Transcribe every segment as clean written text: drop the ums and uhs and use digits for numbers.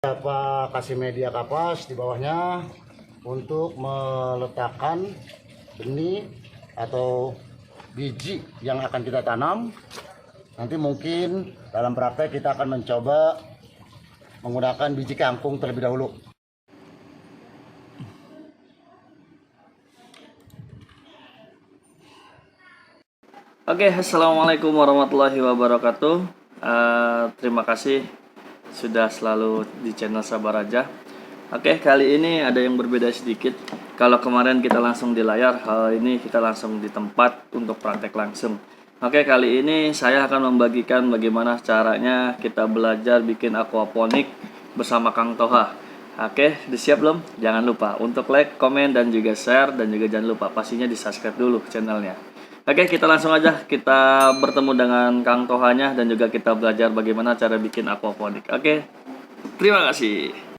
Apa kasih media kapas di bawahnya untuk meletakkan benih atau biji yang akan kita tanam. Nanti mungkin dalam praktek kita akan mencoba menggunakan biji kangkung terlebih dahulu. Oke, assalamualaikum warahmatullahi wabarakatuh. Terima kasih sudah selalu di channel Sabar Aja. Oke, kali ini ada yang berbeda sedikit. Kalau kemarin kita langsung di layar, hal ini kita langsung di tempat untuk praktek langsung. Oke, kali ini saya akan membagikan bagaimana caranya kita belajar bikin aquaponik bersama Kang Toha. Oke, disiap belum? Jangan lupa untuk like, komen, dan juga share. Dan juga jangan lupa pastinya di subscribe dulu channelnya. Oke, kita langsung aja kita bertemu dengan Kang Tohanya dan juga kita belajar bagaimana cara bikin aquaponik. Oke, terima kasih.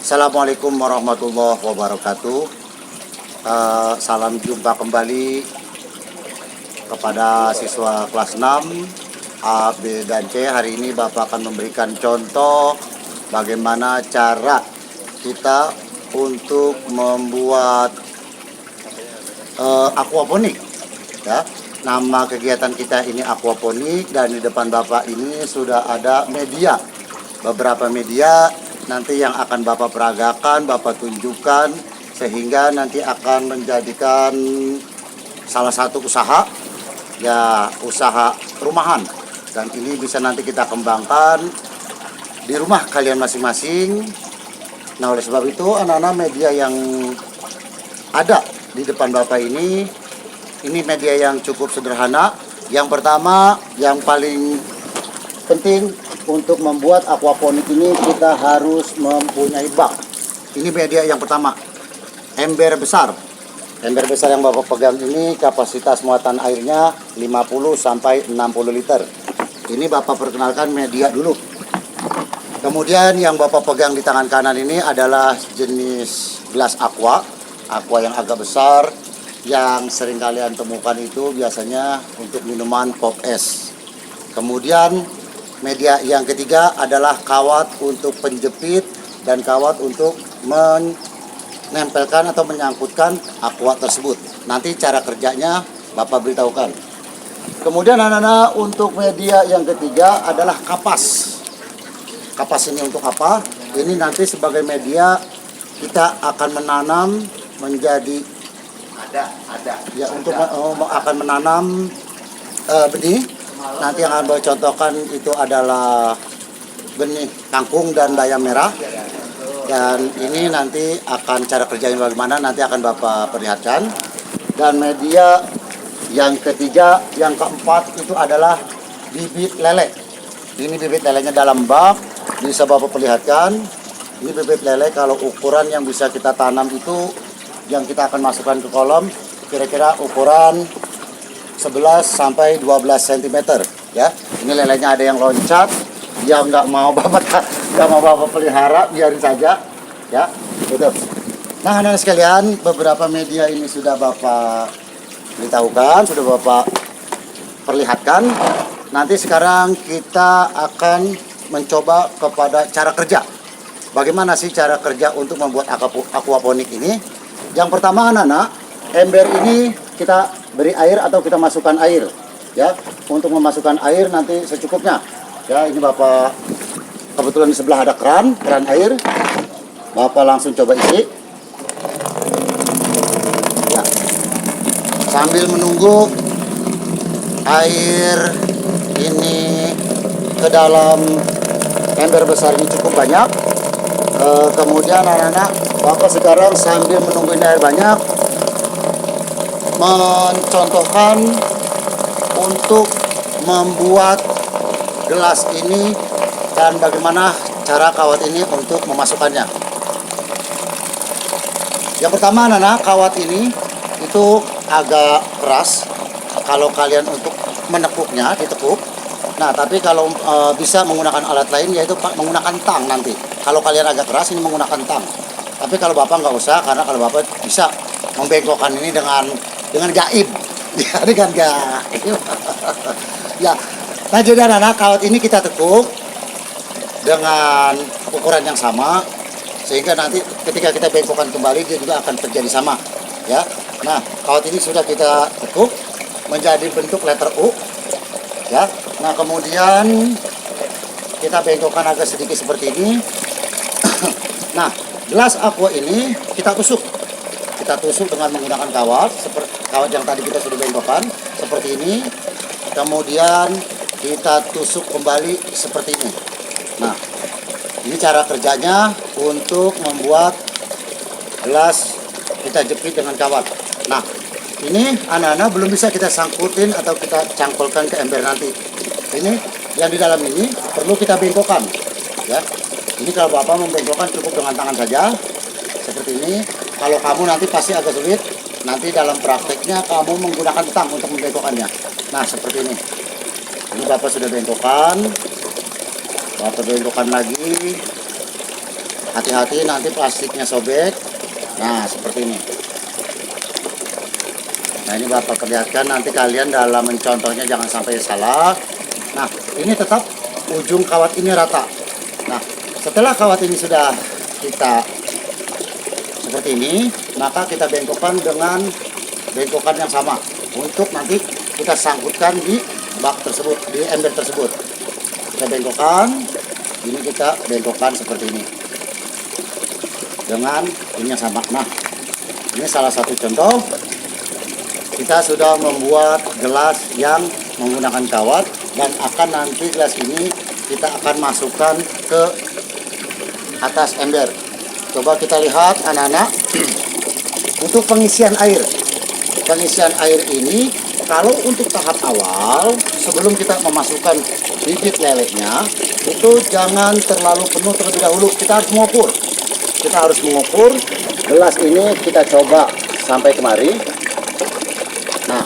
Assalamualaikum warahmatullahi wabarakatuh. Salam jumpa kembali kepada siswa kelas 6 A, B, dan C. Hari ini Bapak akan memberikan contoh bagaimana cara kita untuk membuat aquaponik, ya. Nama kegiatan kita ini aquaponik, dan di depan Bapak ini sudah ada media, beberapa media nanti yang akan Bapak peragakan, Bapak tunjukkan, sehingga nanti akan menjadikan salah satu usaha, ya, usaha rumahan. Dan ini bisa nanti kita kembangkan di rumah kalian masing-masing. Nah, oleh sebab itu anak-anak, media yang ada di depan Bapak ini media yang cukup sederhana. Yang pertama, yang paling penting untuk membuat aquaponik ini, kita harus mempunyai bak. Ini media yang pertama, ember besar. Ember besar yang Bapak pegang ini kapasitas muatan airnya 50 sampai 60 liter. Ini Bapak perkenalkan media dulu. Kemudian yang Bapak pegang di tangan kanan ini adalah jenis gelas aqua yang agak besar, yang sering kalian temukan itu biasanya untuk minuman pop es. Kemudian media yang ketiga adalah kawat untuk penjepit dan kawat untuk menempelkan atau menyangkutkan aqua tersebut. Nanti cara kerjanya Bapak beritahukan. Kemudian anak-anak, untuk media yang ketiga adalah kapas. Kapas ini untuk apa? Ini nanti sebagai media kita akan menanam menjadi ya, untuk akan menanam benih. Nanti yang akan contohkan itu adalah benih kangkung dan bayam merah. Dan ini nanti akan cara kerjanya bagaimana, nanti akan Bapak perlihatkan. Dan media yang ketiga, yang keempat itu adalah bibit lele. Ini bibit lelenya dalam bak, bisa Bapak perlihatkan. Ini bibit lele, kalau ukuran yang bisa kita tanam itu, yang kita akan masukkan ke kolam, kira-kira ukuran 11 sampai 12 cm, ya. Ini lelenya ada yang loncat, yang nggak mau Bapak pelihara, biarin saja, ya. Gitu. Nah, anak-anak sekalian, beberapa media ini sudah Bapak beritahukan, sudah Bapak perlihatkan. Nanti sekarang kita akan mencoba kepada cara kerja. Bagaimana sih cara kerja untuk membuat aquaponik ini? Yang pertama, anak-anak, ember ini kita beri air atau kita masukkan air, ya. Untuk memasukkan air nanti secukupnya, ya. Ini Bapak kebetulan di sebelah ada keran air. Bapak langsung coba isi, ya. Sambil menunggu air ini ke dalam ember besar ini cukup banyak. Kemudian anak-anak, Bapak sekarang sambil menunggu ini air banyak, mencontohkan untuk membuat gelas ini dan bagaimana cara kawat ini untuk memasukkannya. Yang pertama anak-anak, kawat ini itu agak keras. Kalau kalian untuk menekuknya, ditekuk. Nah, tapi kalau bisa menggunakan alat lain, yaitu menggunakan tang nanti. Kalau kalian agak keras, ini menggunakan tang. Tapi kalau Bapak nggak usah, karena kalau Bapak bisa membengkokkan ini dengan gaib. Ya, dengan gaib. Ya, nah jadi anak-anak, kawat ini kita tekuk dengan ukuran yang sama, sehingga nanti ketika kita bengkokkan kembali, dia juga akan terjadi sama. Ya, nah kawat ini sudah kita tekuk menjadi bentuk letter U. Ya, nah kemudian kita bengkokkan agak sedikit seperti ini. Nah, gelas aqua ini kita tusuk dengan menggunakan kawat, seperti kawat yang tadi kita sudah bengkokkan seperti ini. Kemudian kita tusuk kembali seperti ini. Nah, ini cara kerjanya untuk membuat gelas kita jepit dengan kawat. Nah, ini anak-anak belum bisa kita sangkutin atau kita cangkulkan ke ember nanti. Ini yang di dalam ini perlu kita bengkokkan. Ya, ini kalau Bapak membengkokkan cukup dengan tangan saja seperti ini. Kalau kamu nanti pasti agak sulit. Nanti dalam prakteknya kamu menggunakan tang untuk membengkokkannya. Nah, seperti ini. Ini Bapak sudah bengkokkan. Bapak bengkokkan lagi. Hati-hati nanti plastiknya sobek. Nah, seperti ini. Nah, ini Bapak perlihatkan, nanti kalian dalam mencontohnya jangan sampai salah. Nah, ini tetap ujung kawat ini rata. Nah, setelah kawat ini sudah kita seperti ini, maka kita bengkokkan dengan bengkokan yang sama untuk nanti kita sangkutkan di bak tersebut, di ember tersebut. Kita bengkokkan, ini kita bengkokkan seperti ini dengan ini yang sama. Nah, ini salah satu contoh. Kita sudah membuat gelas yang menggunakan kawat, dan akan nanti gelas ini kita akan masukkan ke atas ember. Coba kita lihat anak-anak. Untuk pengisian air. Pengisian air ini kalau untuk tahap awal sebelum kita memasukkan bibit leleknya, itu jangan terlalu penuh terlebih dahulu. Kita harus mengukur. Kita harus mengukur gelas ini, kita coba sampai kemari. Nah,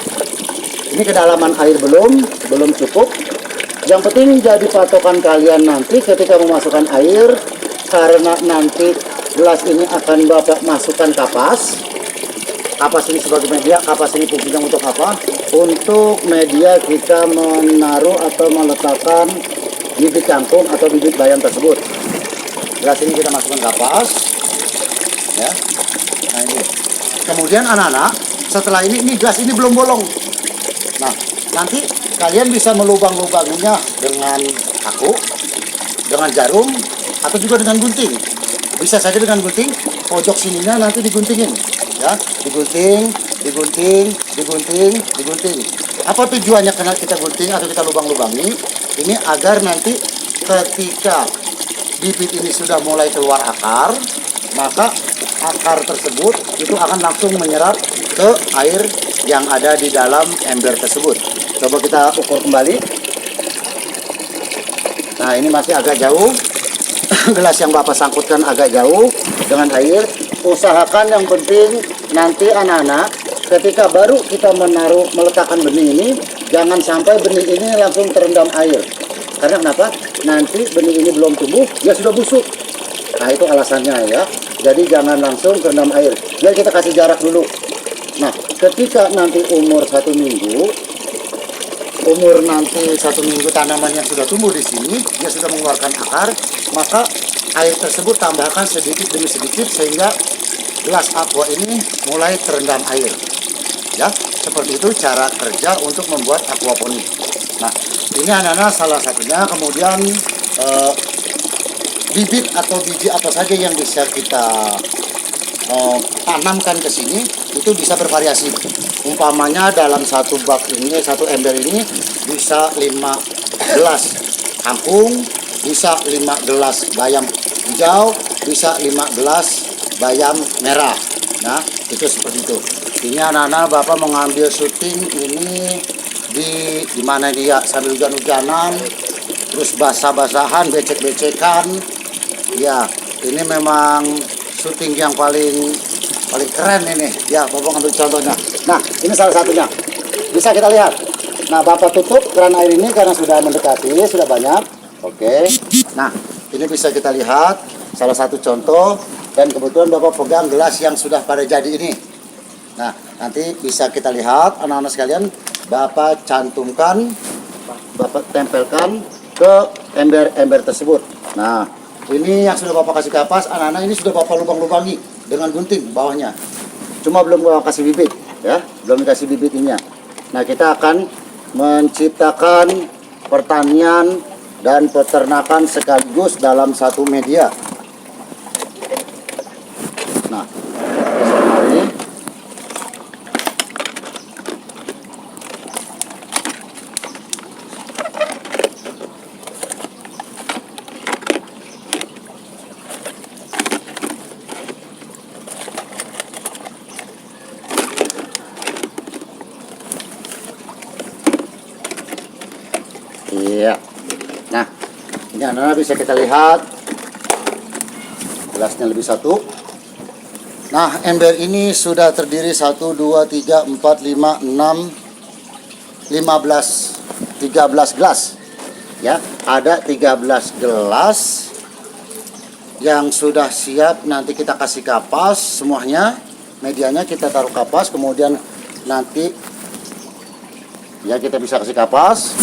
ini kedalaman air belum cukup. Yang penting jadi patokan kalian nanti ketika memasukkan air, karena nanti gelas ini akan Bapak masukkan kapas. Kapas ini sebagai media, kapas ini fungsinya untuk apa? Untuk media kita menaruh atau meletakkan bibit kangkung atau bibit bayam tersebut. Gelas ini kita masukkan kapas. Ya. Nah, ini. Kemudian anak-anak, setelah ini gelas ini belum bolong. Nah, nanti kalian bisa melubang-lubanginya dengan paku, dengan jarum, atau juga dengan gunting. Bisa saja dengan gunting, pojok sininya nanti diguntingin. Ya, digunting. Apa tujuannya karena kita gunting atau kita lubang-lubangi? Ini agar nanti ketika bibit ini sudah mulai keluar akar, maka akar tersebut itu akan langsung menyerap ke air yang ada di dalam ember tersebut. Coba kita ukur kembali. Nah, ini masih agak jauh. Gelas yang Bapak sangkutkan agak jauh dengan air. Usahakan yang penting nanti anak-anak ketika baru kita meletakkan benih ini, jangan sampai benih ini langsung terendam air. Karena kenapa? Nanti benih ini belum tumbuh, dia sudah busuk. Nah, itu alasannya ya. Jadi jangan langsung terendam air. Biar kita kasih jarak dulu. Nah, ketika nanti umur 1 minggu, tanaman yang sudah tumbuh di sini, dia sudah mengeluarkan akar, maka air tersebut tambahkan sedikit demi sedikit sehingga gelas aqua ini mulai terendam air. Ya, seperti itu cara kerja untuk membuat aquaponik. Nah, ini anak-anak salah satunya. Kemudian bibit atau biji apa saja yang bisa kita tanamkan ke sini itu bisa bervariasi. Umpamanya dalam satu bak ini, satu ember ini bisa 5 gelas kangkung, bisa 5 gelas bayam hijau, bisa 5 gelas bayam merah. Nah, itu seperti itu. Ini anak-anak Bapak mengambil syuting ini di mana dia sambil hujan-hujanan, terus basah-basahan, becek-becekan. Ya, ini memang syuting yang paling keren ini. Ya, Bapak ambil contohnya. Nah, ini salah satunya. Bisa kita lihat. Nah, Bapak tutup keran air ini karena sudah mendekati, sudah banyak. Oke. Nah, ini bisa kita lihat salah satu contoh, dan kebetulan Bapak pegang gelas yang sudah pada jadi ini. Nah, nanti bisa kita lihat anak-anak sekalian, Bapak cantumkan, Bapak tempelkan ke ember-ember tersebut. Nah, ini yang sudah Bapak kasih kapas, anak-anak ini sudah Bapak lubang-lubangi dengan gunting bawahnya. Cuma belum Bapak kasih bibit, ya, belum dikasih bibit ininya. Nah, kita akan menciptakan pertanian dan peternakan sekaligus dalam satu media. Nah, mari. Iya. Nah, ini anak-anak bisa kita lihat gelasnya lebih satu. Nah, ember ini sudah terdiri 1, 2, 3, 4, 5, 6, 15, 13 gelas. Ya, ada 13 gelas yang sudah siap. Nanti kita kasih kapas semuanya. Medianya kita taruh kapas, kemudian nanti ya kita bisa kasih kapas.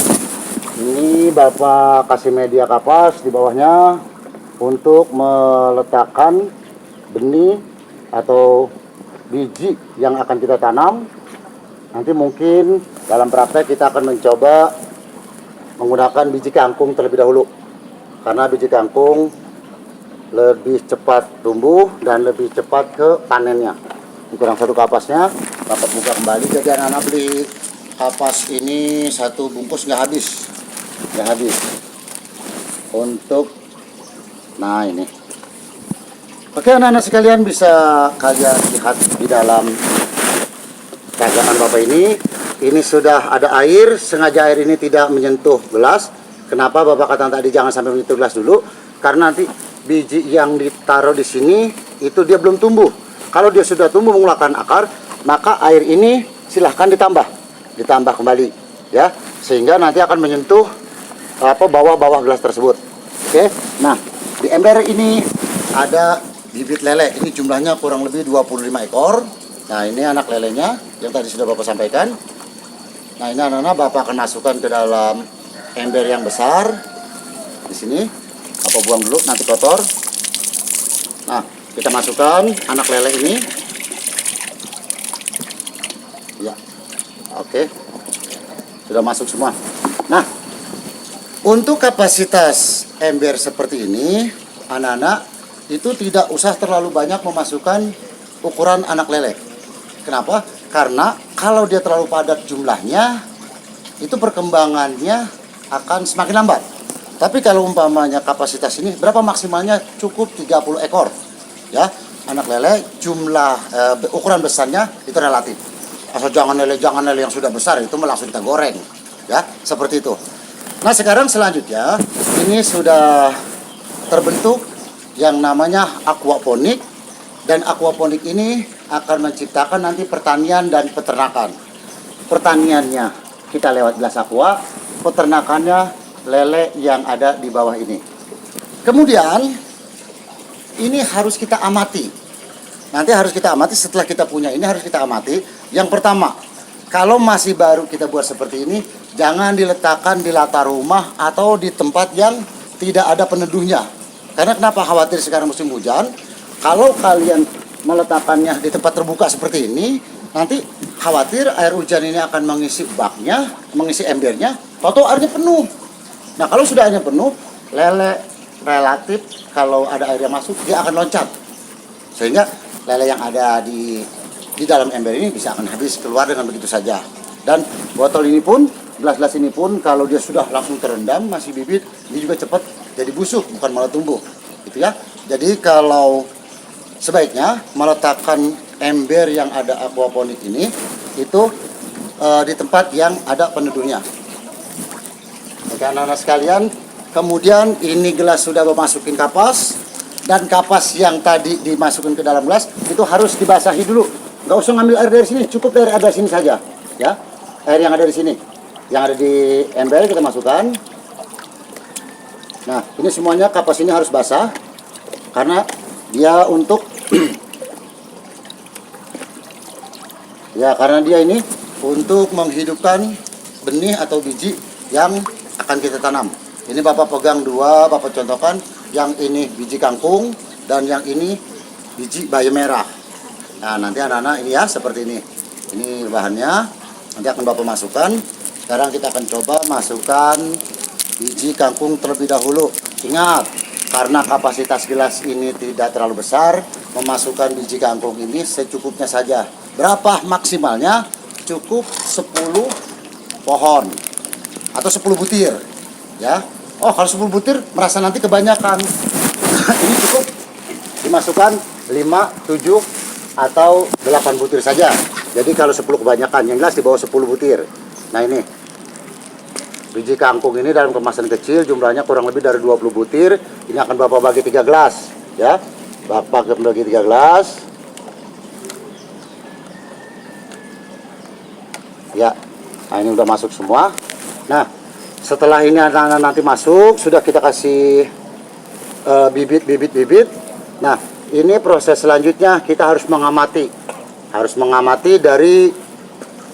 Ini Bapak kasih media kapas di bawahnya untuk meletakkan benih atau biji yang akan kita tanam. Nanti mungkin dalam praktek kita akan mencoba menggunakan biji kangkung terlebih dahulu, karena biji kangkung lebih cepat tumbuh dan lebih cepat ke panennya. Ini kurang satu kapasnya, Bapak buka kembali. Jadi anak-anak beli kapas ini satu bungkus nggak habis untuk, nah ini. Oke anak-anak sekalian, bisa kalian lihat di dalam dagangan Bapak ini sudah ada air. Sengaja air ini tidak menyentuh gelas. Kenapa Bapak katakan tadi jangan sampai menyentuh gelas dulu? Karena nanti biji yang ditaruh di sini itu dia belum tumbuh. Kalau dia sudah tumbuh mengeluarkan akar, maka air ini silahkan ditambah kembali, ya, sehingga nanti akan menyentuh bawah-bawah gelas tersebut. Oke. Nah, di ember ini ada bibit lele. Ini jumlahnya kurang lebih 25 ekor. Nah, ini anak lelenya yang tadi sudah Bapak sampaikan. Nah, ini anak-anak Bapak akan masukkan ke dalam ember yang besar. Di sini apa buang dulu, nanti kotor. Nah, kita masukkan anak lele ini. Ya. Oke. Sudah masuk semua. Nah, untuk kapasitas ember seperti ini, anak-anak itu tidak usah terlalu banyak memasukkan ukuran anak lele. Kenapa? Karena kalau dia terlalu padat jumlahnya, itu perkembangannya akan semakin lambat. Tapi kalau umpamanya kapasitas ini, berapa maksimalnya? Cukup 30 ekor. Ya, anak lele jumlah ukuran besarnya itu relatif. Asal jangan lele yang sudah besar, itu langsung kita goreng. Ya, seperti itu. Nah, sekarang selanjutnya ini sudah terbentuk yang namanya aquaponik, dan aquaponik ini akan menciptakan nanti pertanian dan peternakan. Pertaniannya kita lewat gelas aqua, peternakannya lele yang ada di bawah ini. Kemudian ini harus kita amati. Nanti harus kita amati, setelah kita punya ini harus kita amati. Yang pertama, kalau masih baru kita buat seperti ini, jangan diletakkan di latar rumah atau di tempat yang tidak ada peneduhnya. Karena kenapa? Khawatir sekarang musim hujan, kalau kalian meletakkannya di tempat terbuka seperti ini, nanti khawatir air hujan ini akan mengisi baknya, mengisi embernya, atau airnya penuh. Nah, kalau sudah airnya penuh, lele relatif kalau ada air yang masuk, dia akan loncat. Sehingga lele yang ada di dalam ember ini bisa akan habis keluar dengan begitu saja. Dan botol ini pun gelas-gelas ini pun kalau dia sudah langsung terendam masih bibit, dia juga cepat jadi busuk, bukan malah tumbuh, gitu ya. Jadi kalau sebaiknya meletakkan ember yang ada aquaponik ini itu di tempat yang ada peneduhnya. Oke anak-anak sekalian, kemudian ini gelas sudah memasukin kapas, dan kapas yang tadi dimasukin ke dalam gelas itu harus dibasahi dulu. Nggak usah ngambil air dari sini, cukup dari ada sini saja, ya. Air yang ada di sini, yang ada di ember kita masukkan. Nah, ini semuanya kapas ini harus basah karena dia untuk ya, karena dia ini untuk menghidupkan benih atau biji yang akan kita tanam. Ini Bapak pegang dua, Bapak contohkan, yang ini biji kangkung dan yang ini biji bayam merah. Nah, nanti anak-anak ini ya seperti ini. Ini bahannya, nanti akan Bapak masukkan. Sekarang kita akan coba masukkan biji kangkung terlebih dahulu. Ingat, karena kapasitas gelas ini tidak terlalu besar, memasukkan biji kangkung ini secukupnya saja. Berapa maksimalnya? Cukup 10 pohon atau 10 butir, ya. Oh, kalau 10 butir merasa nanti kebanyakan. Ini cukup dimasukkan 5, 7 atau 8 butir saja. Jadi kalau 10 kebanyakan, yang jelas di bawah 10 butir. Nah, ini biji kangkung ini dalam kemasan kecil, jumlahnya kurang lebih dari 20 butir. Ini akan Bapak bagi 3 gelas, ya. Bapak bagi 3 gelas. Ya, nah ini udah masuk semua. Nah, setelah ini anak-anak nanti masuk, sudah kita kasih bibit. Nah, ini proses selanjutnya kita harus mengamati. Harus mengamati dari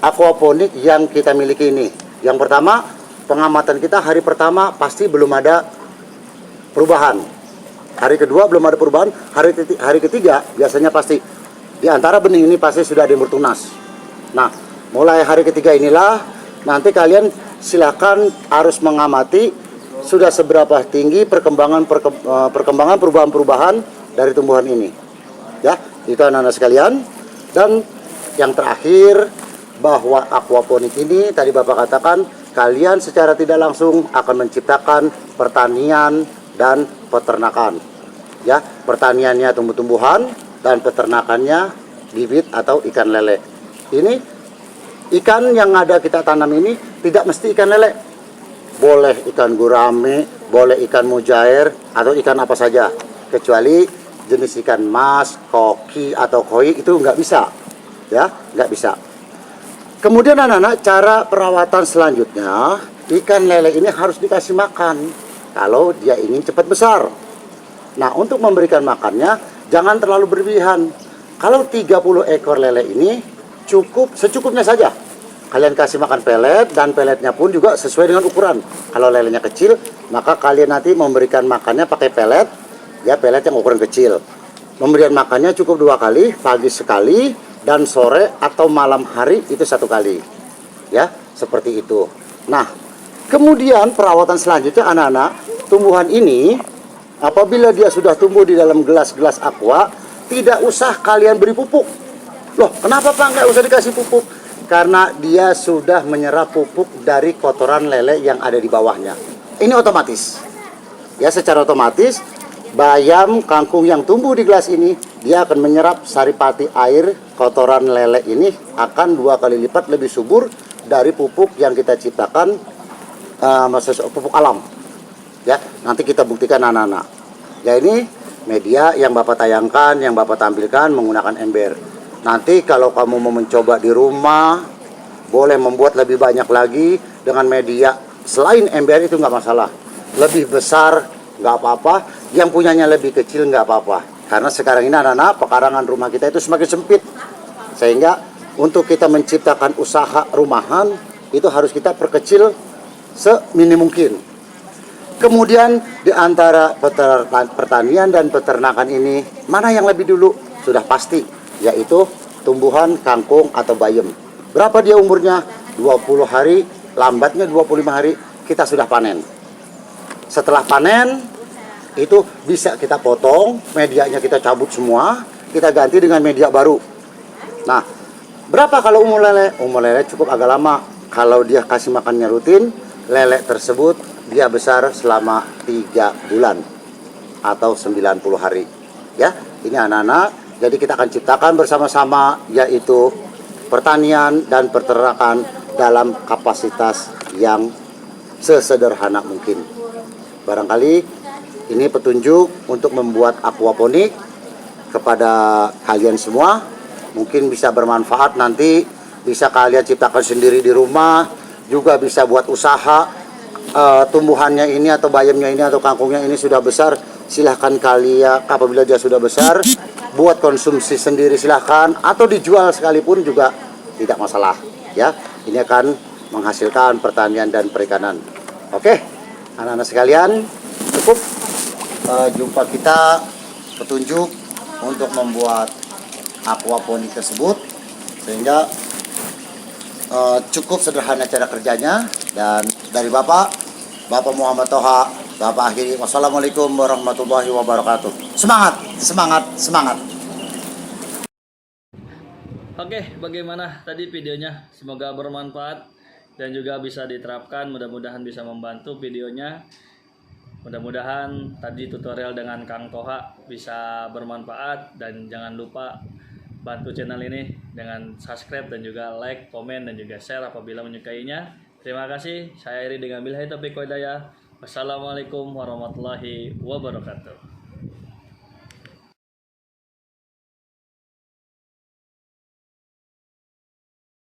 aquaponik yang kita miliki ini. Yang pertama, pengamatan kita hari pertama pasti belum ada perubahan. Hari kedua belum ada perubahan. Hari ketiga biasanya pasti di antara benih ini pasti sudah ada yang bertunas. Nah, mulai hari ketiga inilah nanti kalian silakan harus mengamati sudah seberapa tinggi perkembangan perubahan-perubahan dari tumbuhan ini. Ya, itu anak-anak sekalian. Dan yang terakhir, bahwa aquaponik ini tadi Bapak katakan kalian secara tidak langsung akan menciptakan pertanian dan peternakan. Ya, pertaniannya tumbuh-tumbuhan dan peternakannya bibit atau ikan lele. Ini ikan yang ada kita tanam ini tidak mesti ikan lele. Boleh ikan gurame, boleh ikan mujair, atau ikan apa saja. Kecuali jenis ikan mas, koki, atau koi itu nggak bisa. Ya, nggak bisa. Kemudian anak-anak, cara perawatan selanjutnya, ikan lele ini harus dikasih makan kalau dia ingin cepat besar. Nah, untuk memberikan makannya, jangan terlalu berlebihan. Kalau 30 ekor lele ini, cukup secukupnya saja. Kalian kasih makan pelet, dan peletnya pun juga sesuai dengan ukuran. Kalau lelenya kecil, maka kalian nanti memberikan makannya pakai pelet, ya pelet yang ukuran kecil. Memberikan makannya cukup 2 kali, pagi sekali, dan sore atau malam hari itu 1 kali. Ya, seperti itu. Nah, kemudian perawatan selanjutnya anak-anak, tumbuhan ini apabila dia sudah tumbuh di dalam gelas-gelas aqua, tidak usah kalian beri pupuk. Loh, kenapa Pak nggak usah dikasih pupuk? Karena dia sudah menyerap pupuk dari kotoran lele yang ada di bawahnya. Ini otomatis. Ya, secara otomatis bayam kangkung yang tumbuh di gelas ini, dia akan menyerap saripati air kotoran lele ini akan 2 kali lipat lebih subur dari pupuk yang kita ciptakan, pupuk alam. Ya, nanti kita buktikan anak-anak. Ya, ini media yang Bapak tayangkan, yang Bapak tampilkan menggunakan ember. Nanti kalau kamu mau mencoba di rumah, boleh membuat lebih banyak lagi dengan media selain ember, itu nggak masalah. Lebih besar nggak apa-apa, yang punyanya lebih kecil nggak apa-apa. Karena sekarang ini anak-anak, pekarangan rumah kita itu semakin sempit. Sehingga untuk kita menciptakan usaha rumahan, itu harus kita perkecil seminim mungkin. Kemudian di antara pertanian dan peternakan ini, mana yang lebih dulu? Sudah pasti, yaitu tumbuhan kangkung atau bayam. Berapa dia umurnya? 20 hari, lambatnya 25 hari kita sudah panen. Setelah panen, itu bisa kita potong, medianya kita cabut semua, kita ganti dengan media baru. Nah, berapa kalau umur lele? Umur lele cukup agak lama, kalau dia kasih makannya rutin, lele tersebut dia besar selama 3 bulan atau 90 hari. Ya, ini anak-anak. Jadi kita akan ciptakan bersama-sama yaitu pertanian dan peternakan dalam kapasitas yang sesederhana mungkin. Barangkali ini petunjuk untuk membuat aquaponik kepada kalian semua. Mungkin bisa bermanfaat, nanti bisa kalian ciptakan sendiri di rumah, juga bisa buat usaha. Tumbuhannya ini atau bayamnya ini atau kangkungnya ini sudah besar, silahkan kalian apabila dia sudah besar buat konsumsi sendiri silahkan, atau dijual sekalipun juga tidak masalah ya. Ini akan menghasilkan pertanian dan perikanan. Oke, anak-anak sekalian, cukup jumpa kita petunjuk untuk membuat aquaponik tersebut, sehingga cukup sederhana cara kerjanya. Dan dari Bapak Muhammad Toha, Bapak akhiri. Wassalamualaikum warahmatullahi wabarakatuh. Semangat, semangat, semangat. Oke, bagaimana tadi videonya? Semoga bermanfaat dan juga bisa diterapkan. Mudah-mudahan bisa membantu videonya. Mudah-mudahan tadi tutorial dengan Kang Toha bisa bermanfaat, dan jangan lupa bantu channel ini dengan subscribe dan juga like, komen, dan juga share apabila menyukainya. Terima kasih. Saya Iri dengan billahi taufiq wal hidayah. Wassalamualaikum warahmatullahi wabarakatuh.